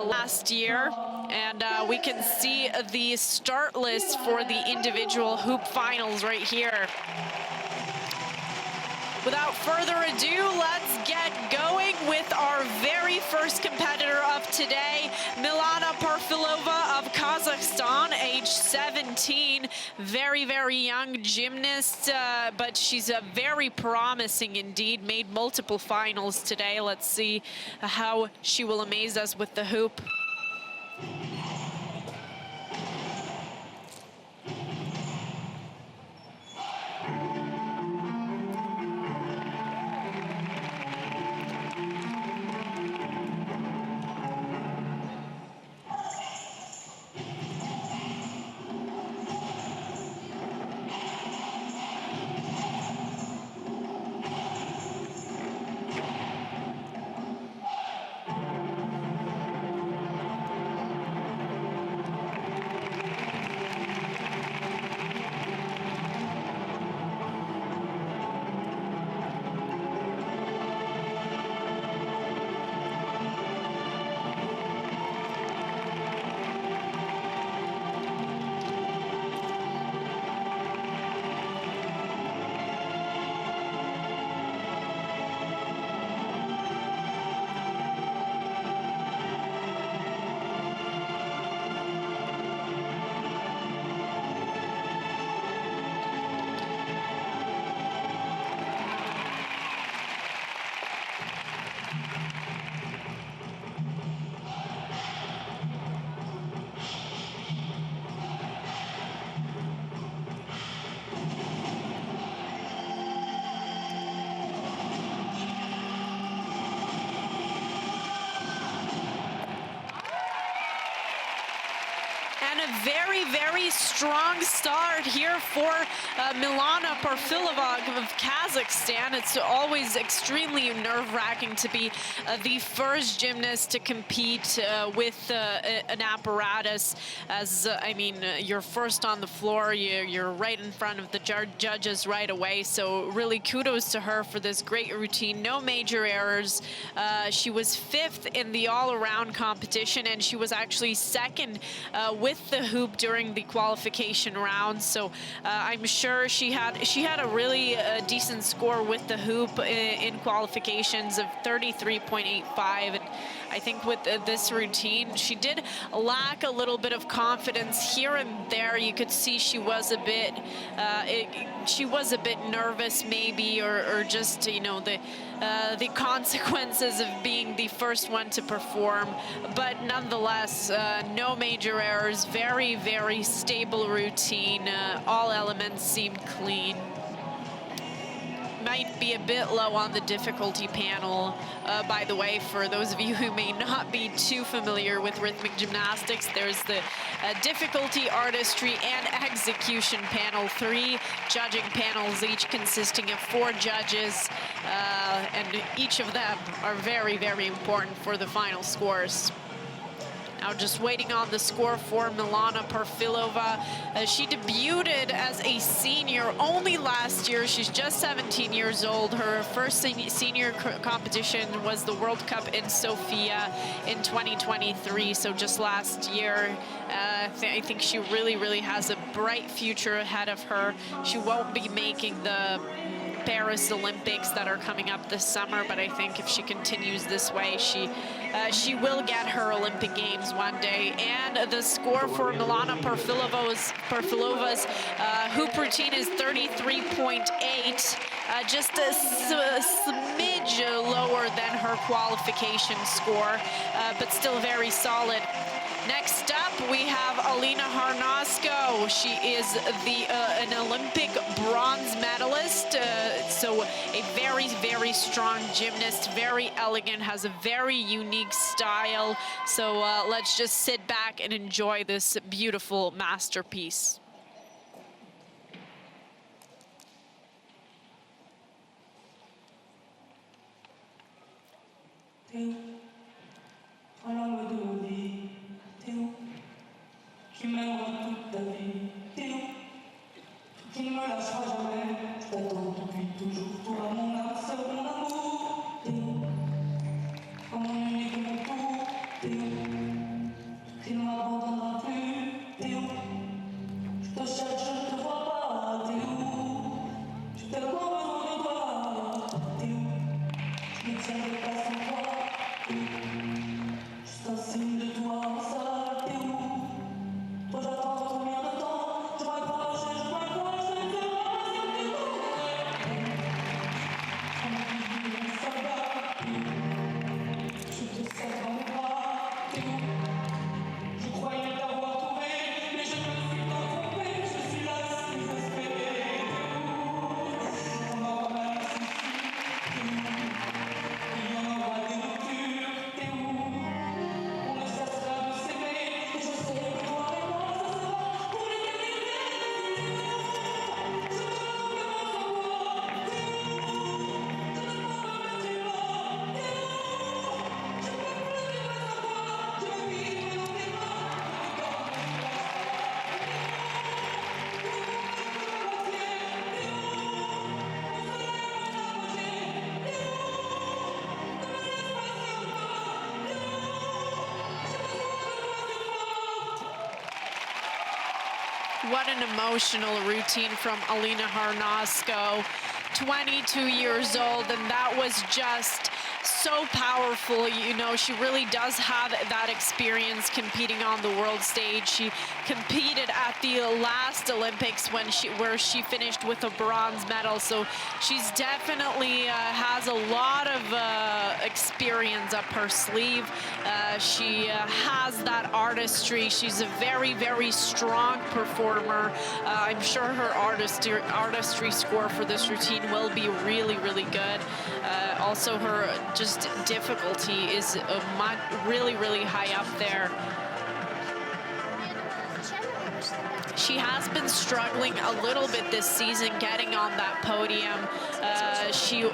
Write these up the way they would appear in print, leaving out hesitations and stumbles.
last year, and we can see the start list for the individual hoop finals right here. Without further ado, let's get going with our very first competitor of today, Milana Parfilova of Kazakhstan, age 17. Very, very young gymnast, but she's very promising indeed. Made multiple finals today. Let's see how she will amaze us with the hoop. And a very, very strong start here for Milana Parfilova of Kazakhstan. It's always extremely nerve-wracking to be the first gymnast to compete with an apparatus. As I mean, you're first on the floor, you're right in front of the judges right away. So really kudos to her for this great routine. No major errors. She was 5th in the all-around competition, and she was actually 2nd with the hoop during the qualification round. So I'm sure she had a really decent score with the hoop in qualifications of 33.85. And I think with this routine, she did lack a little bit of confidence here and there. You could see she was a bit nervous maybe, or just, you know, the consequences of being the first one to perform. But nonetheless, no major errors, very, very stable routine. All elements seemed clean. Might be a bit low on the difficulty panel, by the way, for those of you who may not be too familiar with rhythmic gymnastics. There's the difficulty, artistry, and execution panel, 3 judging panels, each consisting of 4 judges, and each of them are very, very important for the final scores. Now just waiting on the score for Milana Parfilova. She debuted as a senior only last year. She's just 17 years old. Her first senior competition was the World Cup in Sofia in 2023, so just last year. I think she really, really has a bright future ahead of her. She won't be making the Paris Olympics that are coming up this summer, but I think if she continues this way, she will get her Olympic Games one day. And the score for Milana Parfilova's hoop routine is 33.8, just a smidge lower than her qualification score, but still very solid. Next up, we have Alina HARNOS. She is an Olympic bronze medalist, so a very, very strong gymnast, very elegant, has a very unique style. So let's just sit back and enjoy this beautiful masterpiece. Tu ne me lâcheras jamais, je t'attends depuis toujours, toi mon âme sœur, mon amour, Théo, comme mon unique mon tour, Théo. qui ne m'abandonnera plus. T'es où? Je te cherche, je ne te vois pas. T'es où? J'ai tellement besoin de toi. T'es où? Je ne tiendrai pas sans toi. T'es où? Juste un signe de toi, ça. T'es où? Toi j'attends combien de temps? Je m'accroche, je m'accroche, je te vois, t'es où? Ça va, t'es où? Je te serre dans mes bras, t'es où? Je croyais t'avoir trouvé, mais je me suis tant trompé. Je suis là, si désespéré, t'es où? On aura mal ici, t'es où? Il y en aura des ruptures, t'es où? On ne cessera de s'aimer, et je sais que toi et moi, ça sera pour l'éternité. Je veux que mon sang t'es où? Je ne peux pas me tuer, t'es où? Je peux plus vivre sans toi, je veux vivre dans tes bras. What an emotional routine from Alina HARNOS, 22 years old, and that was just so powerful. You know, she really does have that experience competing on the world stage. She competed at the last Olympics where she finished with a bronze medal, so she's definitely has a lot of experience up her sleeve. She has that artistry. She's a very, very strong performer. I'm sure her artistry score for this routine will be really, really good. Also, her just difficulty is really, really high up there. She has been struggling a little bit this season getting on that podium. She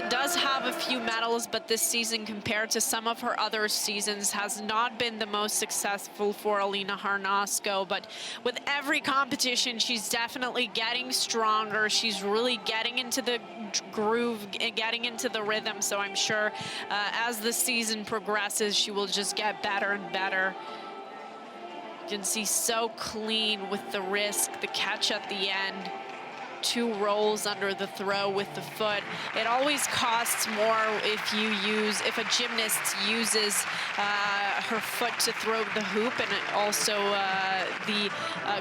does have a few medals, but this season compared to some of her other seasons has not been the most successful for Alina HARNOS. But with every competition, she's definitely getting stronger. She's really getting into the groove, getting into the rhythm. So I'm sure as the season progresses, she will just get better and better. You can see so clean with the risk, the catch at the end. 2 rolls under the throw with the foot. It always costs more if a gymnast uses her foot to throw the hoop, and also the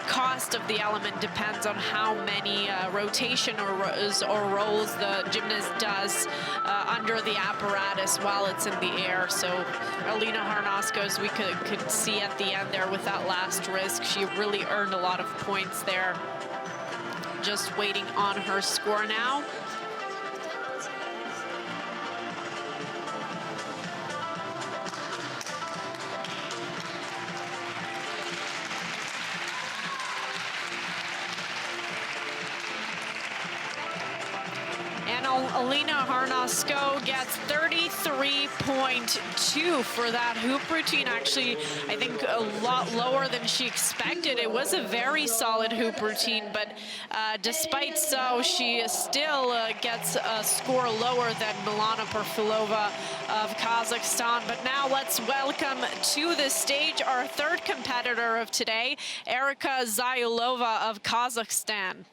cost of the element depends on how many rotation or rolls the gymnast does under the apparatus while it's in the air. So Alina HARNOS, as we could see at the end there with that last risk, she really earned a lot of points there. Just waiting on her score now. And Alina HARNOS gets 33.2 for that hoop routine. Actually, I think a lot lower than she expected. It was a very solid hoop routine, but despite so, she still gets a score lower than Milana Perfilova of Kazakhstan. But now let's welcome to the stage our third competitor of today, Erika Zayulova of Kazakhstan.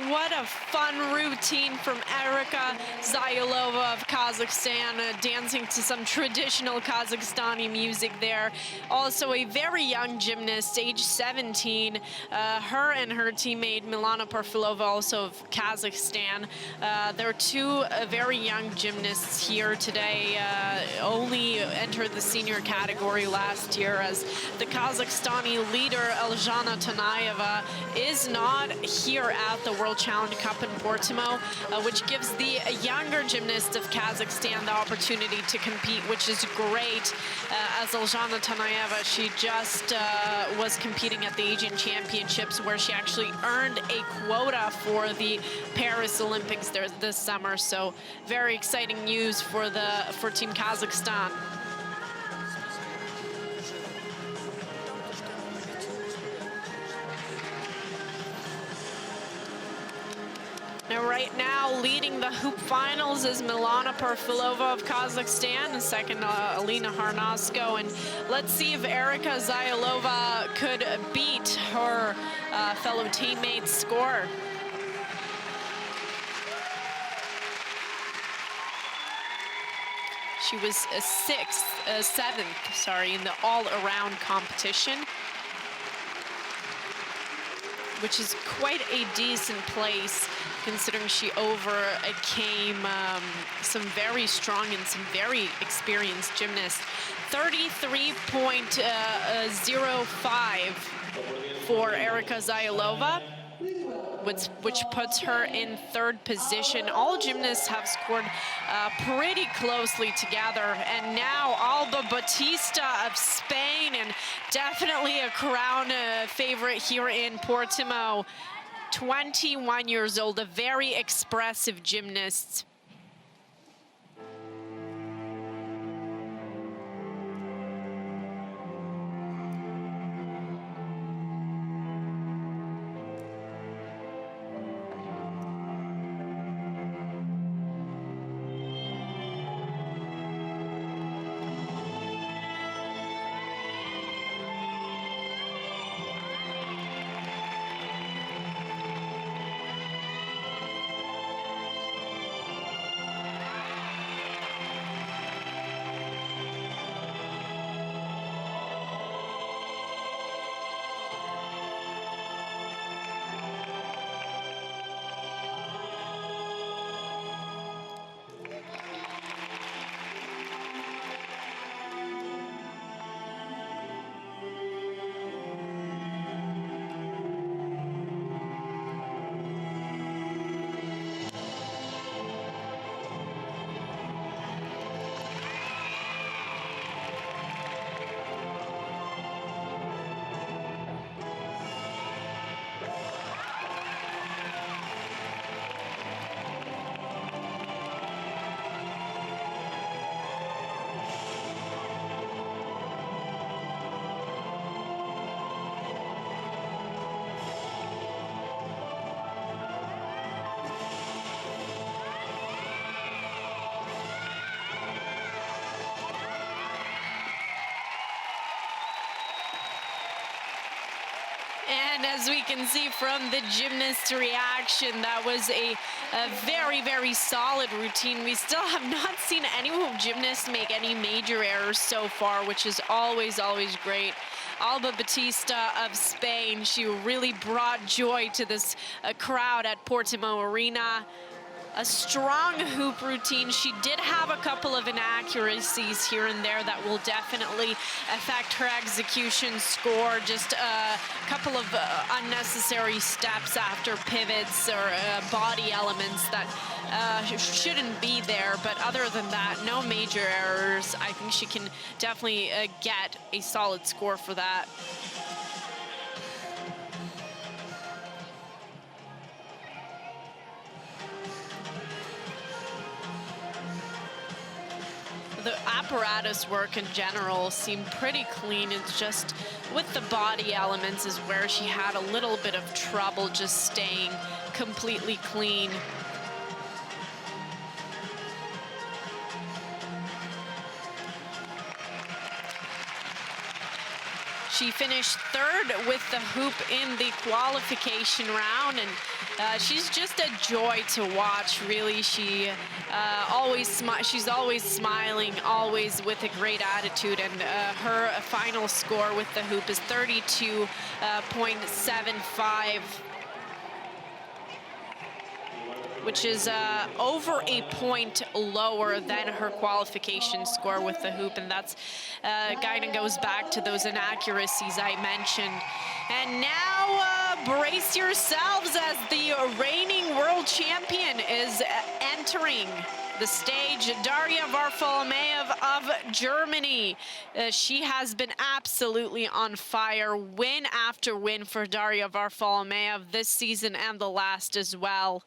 what a fun routine from Erika Zayulova of Kazakhstan, dancing to some traditional Kazakhstani music there. Also a very young gymnast, age 17. Her and her teammate Milana Parfilova, also of Kazakhstan. There are two very young gymnasts here today, only entered the senior category last year, as the Kazakhstani leader Elzhana Tanayeva is not here at the World Challenge Cup in Portimao, which gives the younger gymnasts of Kazakhstan the opportunity to compete, which is great. As Elzhana Tanayeva, she just was competing at the Asian Championships, where she actually earned a quota for the Paris Olympics there this summer. So very exciting news for Team Kazakhstan. Now, right now, leading the hoop finals is Milana Parfilova of Kazakhstan, and second, Alina HARNOS. And let's see if Erika Zayulova could beat her fellow teammate's score. She was seventh, in the all-around competition, which is quite a decent place, considering she overcame some very strong and some very experienced gymnasts. 33.05 for Erika Zayulova, which puts her in third position. All gymnasts have scored pretty closely together. And now Alba Batista of Spain, and definitely a crown favorite here in Portimao. 21 years old, a very expressive gymnast. And as we can see from the gymnast's reaction, that was a very, very solid routine. We still have not seen any gymnast make any major errors so far, which is always, always great. Alba Batista of Spain, she really brought joy to this crowd at Portimao Arena. A strong hoop routine. She did have a couple of inaccuracies here and there that will definitely affect her execution score. Just a couple of unnecessary steps after pivots or body elements that shouldn't be there. But other than that, no major errors. I think she can definitely get a solid score for that. The apparatus work in general seemed pretty clean. It's just with the body elements is where she had a little bit of trouble just staying completely clean. She finished third with the hoop in the qualification round, and she's just a joy to watch, really. She's always smiling, always with a great attitude, and her final score with the hoop is 32.75. Which is over a point lower than her qualification score with the hoop, and that's kind of goes back to those inaccuracies I mentioned. And now brace yourselves as the reigning world champion is entering the stage, Daria Varova of Germany. She has been absolutely on fire, win after win for Daria Varova this season and the last as well.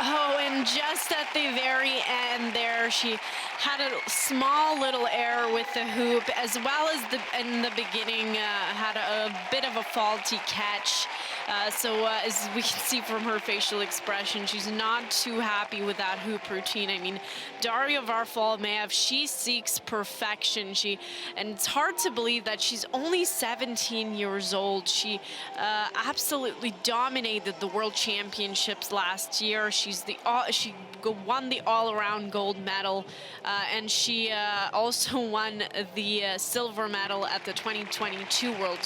Oh, and just at the very end there, she had a small little error with the hoop, as well as in the beginning had a bit of a faulty catch. So as we can see from her facial expression, she's not too happy with that hoop routine. I mean, Daria Varova, she seeks perfection. And it's hard to believe that she's only 17 years old. She absolutely dominated the World Championships last year. She won the all-around gold medal, and she also won the silver medal at the 2022 World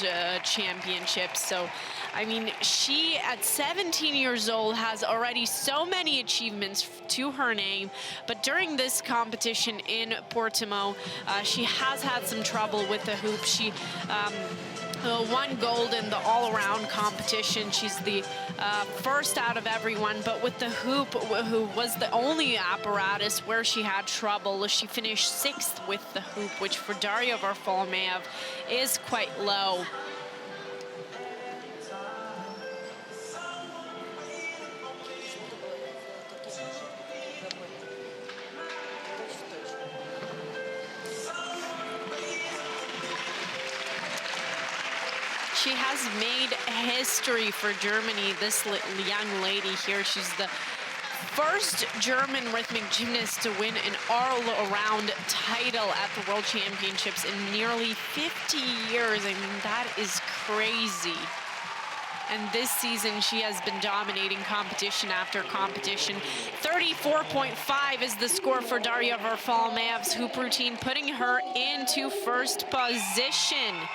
Championships. So, I mean, she, at 17 years old, has already so many achievements to her name, but during this competition in Portimao, she has had some trouble with the hoop. She won gold in the all-around competition. She's the first out of everyone, but with the hoop, who was the only apparatus where she had trouble, she finished 6th with the hoop, which for Daria Varova is quite low. She has made history for Germany, this young lady here. She's the first German rhythmic gymnast to win an all-around title at the World Championships in nearly 50 years. I mean, that is crazy. And this season, she has been dominating competition after competition. 34.5 is the score for Daria Varovanov's hoop routine, putting her into first position.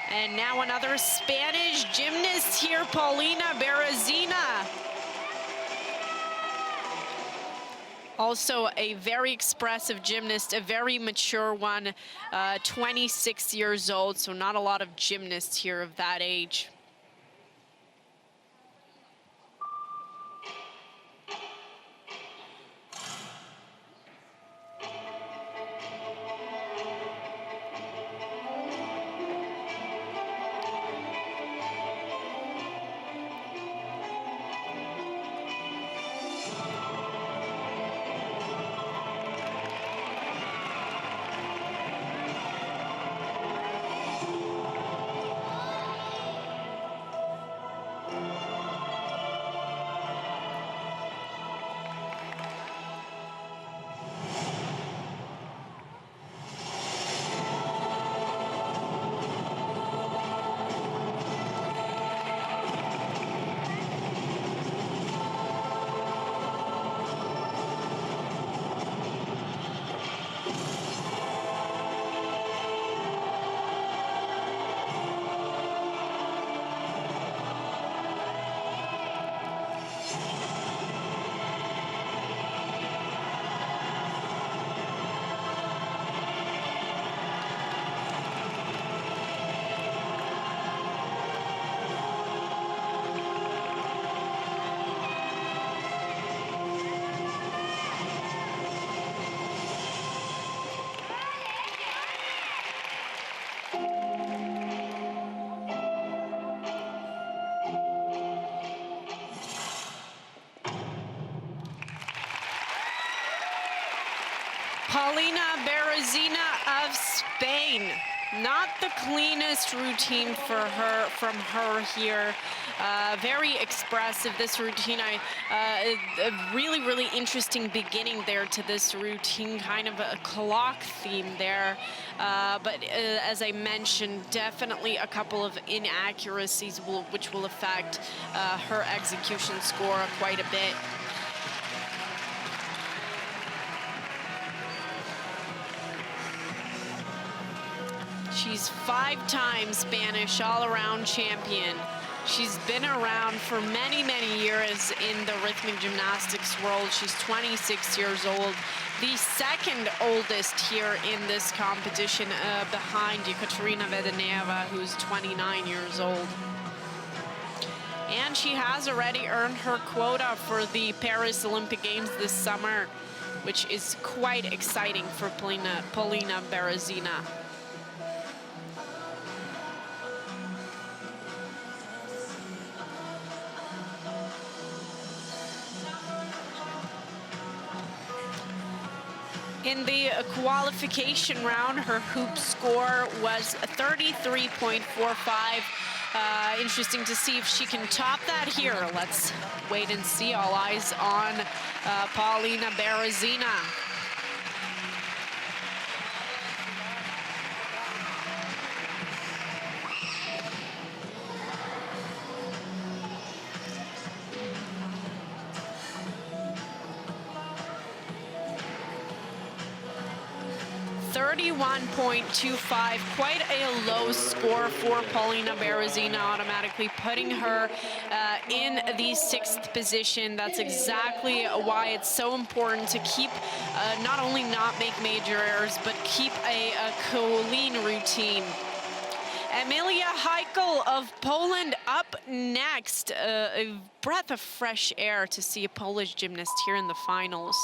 And now another Spanish gymnast here, Paulina Barina. Also a very expressive gymnast, a very mature one, 26 years old, so not a lot of gymnasts here of that age. Paulina Barina of Spain. Not the cleanest routine for her, from her here. Very expressive, this routine. A really, really interesting beginning there to this routine, kind of a clock theme there. But as I mentioned, definitely a couple of inaccuracies which will affect her execution score quite a bit. She's 5-time Spanish all-around champion. She's been around for many, many years in the rhythmic gymnastics world. She's 26 years old, the second oldest here in this competition, behind Ekaterina Vedeneva, who's 29 years old. And she has already earned her quota for the Paris Olympic Games this summer, which is quite exciting for Paulina Barina. In the qualification round, her hoop score was 33.45. Interesting to see if she can top that here. Let's wait and see. All eyes on Paulina Barina. 31.25, quite a low score for Paulina Barina, automatically putting her in the 6th position. That's exactly why it's so important to keep, not only not make major errors, but keep a clean routine. Emilia H of Poland up next. A breath of fresh air to see a Polish gymnast here in the finals.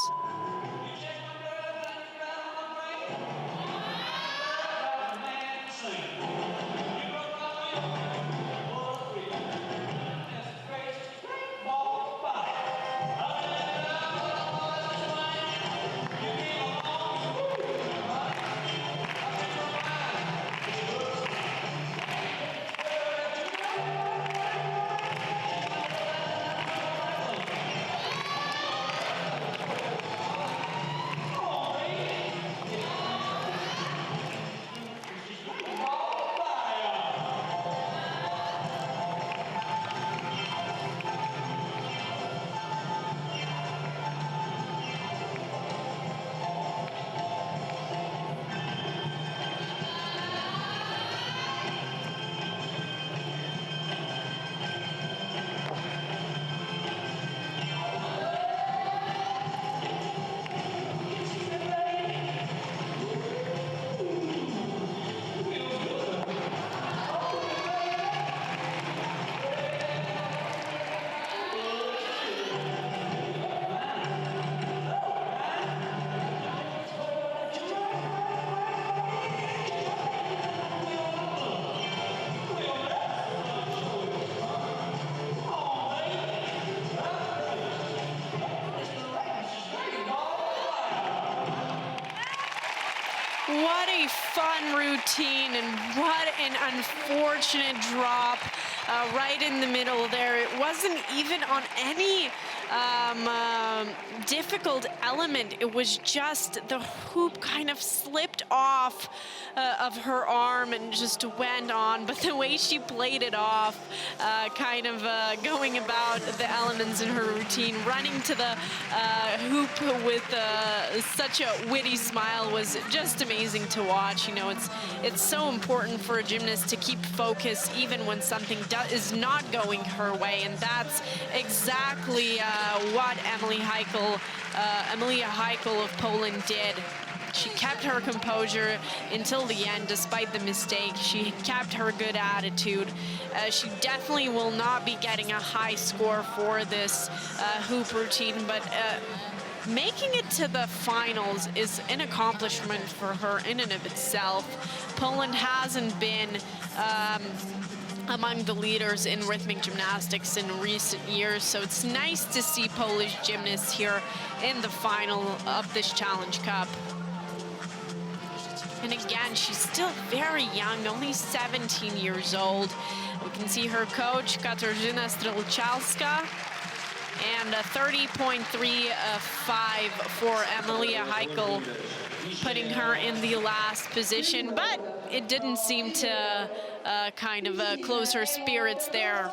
What a fun routine, and what an unfortunate drop right in the middle there. It wasn't even on any difficult element. It was just the hoop kind of slipped off of her arm and just went on. But the way she played it off, kind of going about the elements in her routine, running to the hoop with such a witty smile was just amazing to watch. You know, it's so important for a gymnast to keep focus even when something is not going her way, and that's exactly what Emilia H of Poland did. She kept her composure until the end, despite the mistake. She kept her good attitude. She definitely will not be getting a high score for this hoop routine, but making it to the finals is an accomplishment for her in and of itself. Poland hasn't been among the leaders in rhythmic gymnastics in recent years, so it's nice to see Polish gymnasts here in the final of this Challenge Cup. And again, she's still very young, only 17 years old. We can see her coach, Katarzyna Strelchalska, and a 30.35 for Emilia H, putting her in the last position. But it didn't seem to kind of close her spirits there.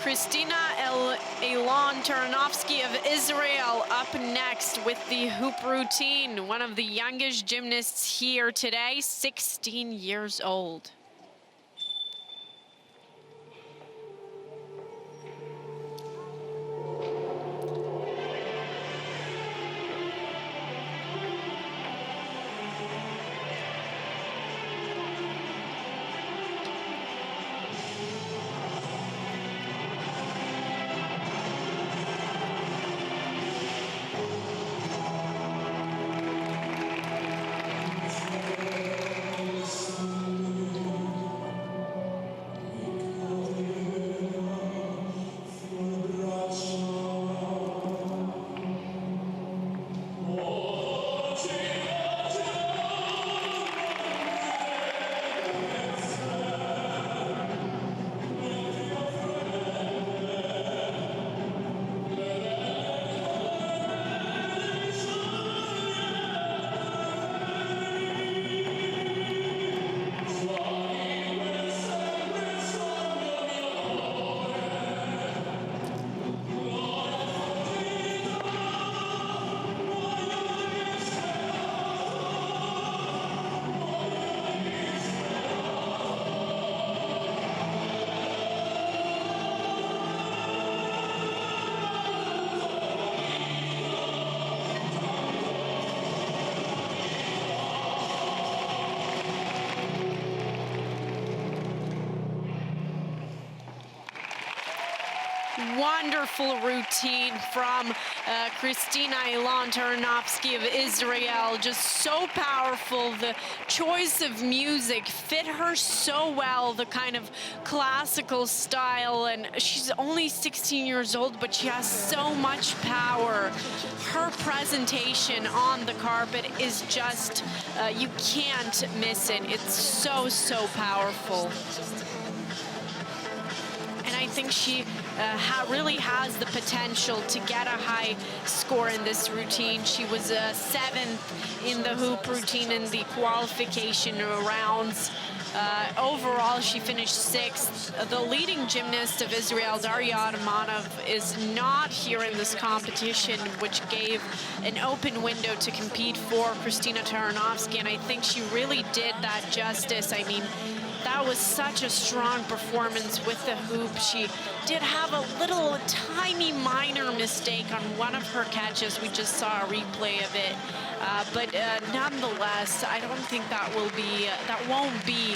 Christina Eternovsky of Israel up next with the hoop routine. One of the youngest gymnasts here today, 16 years old. Wonderful routine from Christina Eternovsky of Israel. Just so powerful. The choice of music fit her so well, the kind of classical style. And she's only 16 years old, but she has so much power. Her presentation on the carpet is just, you can't miss it. It's so, so powerful. And I think she really has the potential to get a high score in this routine. She was 7th in the hoop routine in the qualification rounds. Overall, she finished 6th. The leading gymnast of Israel, Daria Varova, is not here in this competition, which gave an open window to compete for Christina Eternovsky, and I think she really did that justice. I mean, that was such a strong performance with the hoop. She did have a little tiny minor mistake on one of her catches. We just saw a replay of it. But nonetheless, I don't think that won't be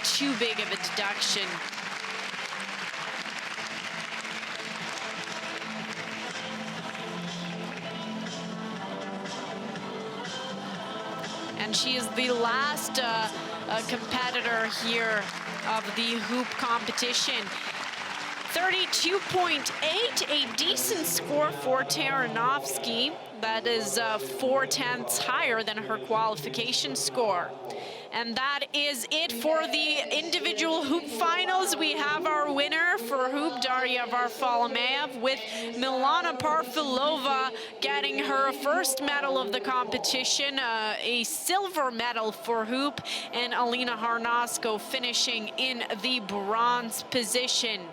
too big of a deduction. And she is the last competitor here of the hoop competition. 32.8, a decent score for Eternovsky. That is 4/10 higher than her qualification score. And that is it for the individual hoop finals. We have our winner for hoop, Daria Varova, with Milana Parfilova getting her first medal of the competition, a silver medal for hoop, and Alina HARNOS finishing in the bronze position.